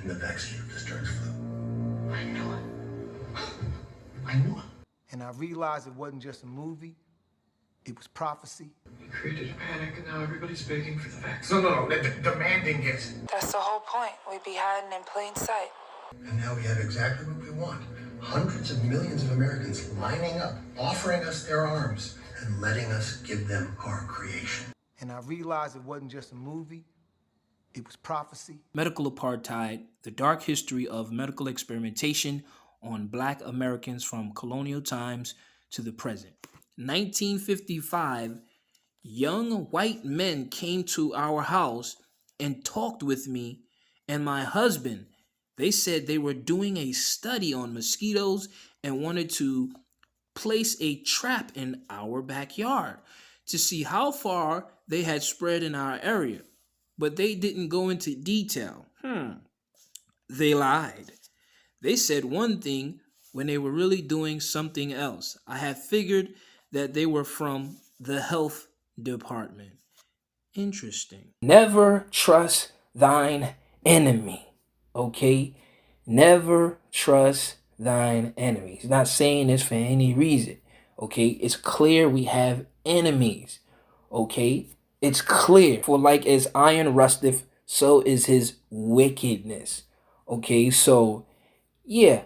in the vaccine of this dark flu. I knew it. I knew it. And I realized it wasn't just a movie, it was prophecy. You created a panic and now everybody's begging for the vaccine. No, demanding it. That's the whole point. We'd be hiding in plain sight. And now we have exactly what we want. Hundreds of millions of Americans lining up, offering us their arms, and letting us give them our creation. And I realized it wasn't just a movie, it was prophecy. Medical Apartheid, the dark history of medical experimentation on Black Americans from colonial times to the present. 1955, young white men came to our house and talked with me and my husband. They said they were doing a study on mosquitoes and wanted to place a trap in our backyard to see how far they had spread in our area. But they didn't go into detail. They lied. They said one thing when they were really doing something else. I had figured that they were from the health department. Interesting. Never trust thine enemy. Okay? Never trust thine enemy. He's not saying this for any reason. Okay? It's clear we have enemies. Okay? It's clear. For like as iron rusteth, so is his wickedness. Okay? So, yeah.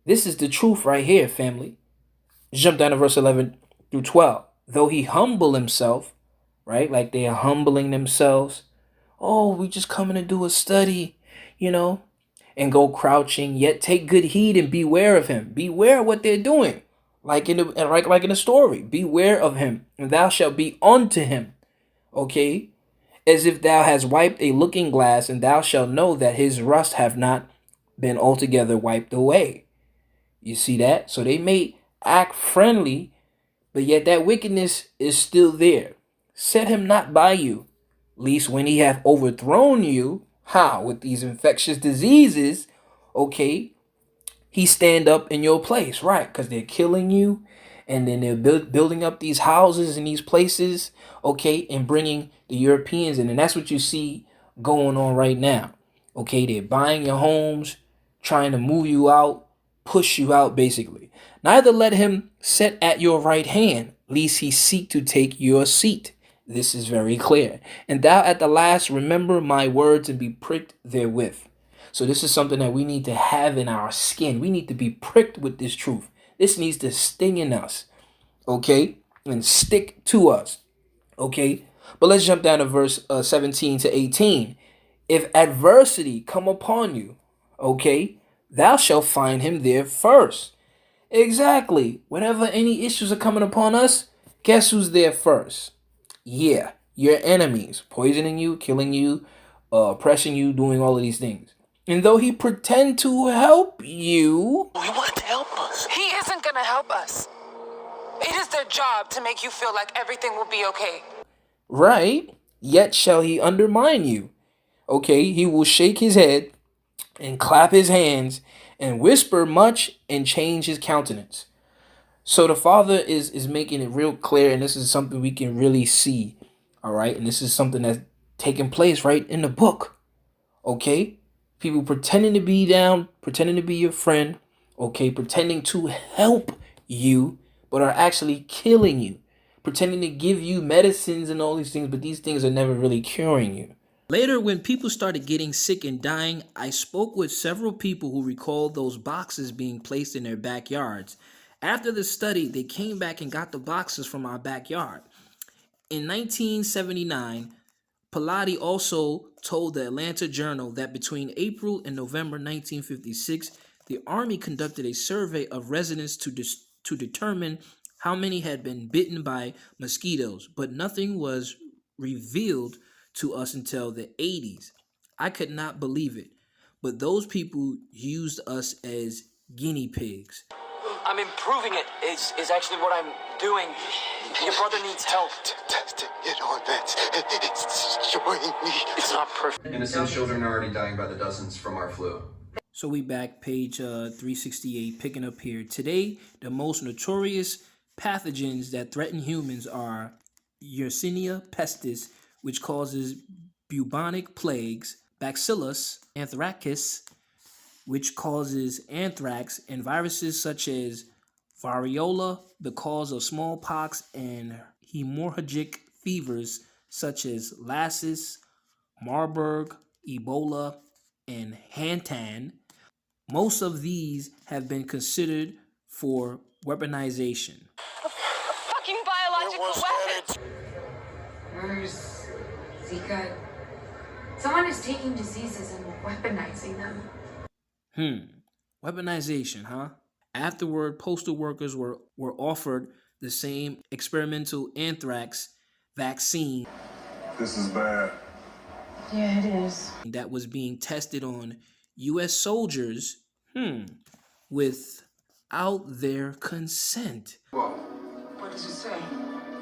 This is the truth right here, family. Jump down to verse 11 through 12. Though he humble himself, right? Like they are humbling themselves. Oh, we just coming to do a study, and go crouching, yet take good heed and beware of him. Beware of what they're doing. Like in the story. Beware of him, and thou shalt be unto him. Okay? As if thou hast wiped a looking glass, and thou shalt know that his rust have not been altogether wiped away. You see that? So they may act friendly, but yet that wickedness is still there. Set him not by you, lest when he hath overthrown you, with these infectious diseases, okay, he stand up in your place, right? Because they're killing you, and then they're building up these houses in these places, okay, and bringing the Europeans in. And that's what you see going on right now. Okay, they're buying your homes, trying to move you out, push you out, basically. Neither let him set at your right hand, lest he seek to take your seat. This is very clear. And thou at the last remember my words and be pricked therewith. So this is something that we need to have in our skin. We need to be pricked with this truth. This needs to sting in us, okay, and stick to us, okay. But let's jump down to verse 17 to 18. If adversity come upon you, okay, thou shalt find him there first. Exactly. Whenever any issues are coming upon us, guess who's there first? Yeah, your enemies, poisoning you, killing you, oppressing you, doing all of these things. And though he pretend to help you, He wanted to help us. He isn't gonna help us. It is their job to make you feel like everything will be okay. right, yet shall he undermine you. Okay, he will shake his head and clap his hands and whisper much and change his countenance. So the Father is making it real clear, and this is something we can really see, all right? And this is something that's taking place right in the book, okay? People pretending to be down, pretending to be your friend, okay? Pretending to help you, but are actually killing you. Pretending to give you medicines and all these things, but these things are never really curing you. Later, when people started getting sick and dying, I spoke with several people who recalled those boxes being placed in their backyards. After the study, they came back and got the boxes from our backyard. In 1979, Pallotti also told the Atlanta Journal that between April and November 1956, the Army conducted a survey of residents to determine how many had been bitten by mosquitoes, but nothing was revealed to us until the 80s. I could not believe it, but those people used us as guinea pigs. I'm improving it, is actually what I'm doing. Your brother needs help. You know, it's destroying me. It's not perfect. Innocent children are already dying by the dozens from our flu. So we back page 368, picking up here. Today, the most notorious pathogens that threaten humans are Yersinia pestis, which causes bubonic plagues, Bacillus anthracis, which causes anthrax, and viruses such as variola, the cause of smallpox, and hemorrhagic fevers such as Lassus, Marburg, Ebola, and Hantan. Most of these have been considered for weaponization. A fucking biological weapon! MERS, Zika. Someone is taking diseases and weaponizing them. Weaponization, huh? Afterward, postal workers were offered the same experimental anthrax vaccine. This is bad. Yeah, it is. That was being tested on U.S. soldiers, without their consent. Whoa. What does it say?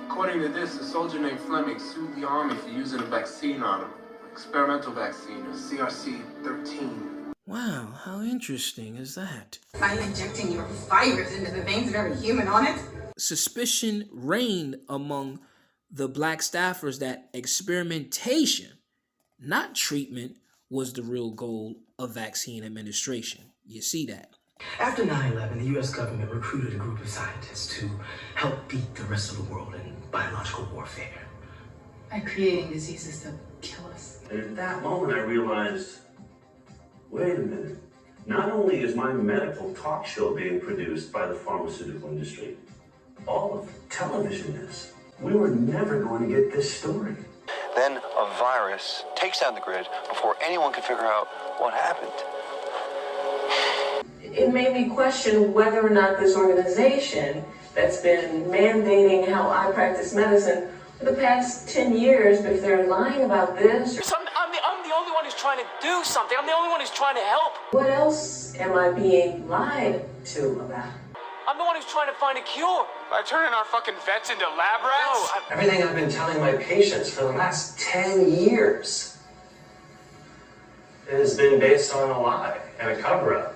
According to this, a soldier named Fleming sued the army for using a vaccine on him. Experimental vaccine, CRC-13. Wow, how interesting is that? I'm injecting your virus into the veins of every human on it. Suspicion reigned among the black staffers that experimentation, not treatment, was the real goal of vaccine administration. You see that? After 9/11, the U.S. government recruited a group of scientists to help beat the rest of the world in biological warfare. By creating diseases that kill us. And at that moment, I realized, wait a minute. Not only is my medical talk show being produced by the pharmaceutical industry, all of television is. We were never going to get this story. Then a virus takes down the grid before anyone can figure out what happened. It made me question whether or not this organization that's been mandating how I practice medicine for the past 10 years, if they're lying about this. I'm the only one who's trying to do something. I'm the only one who's trying to help. What else am I being lied to about? I'm the one who's trying to find a cure. By turning our fucking vets into lab rats? No, Everything I've been telling my patients for the last 10 years has been based on a lie and a cover-up.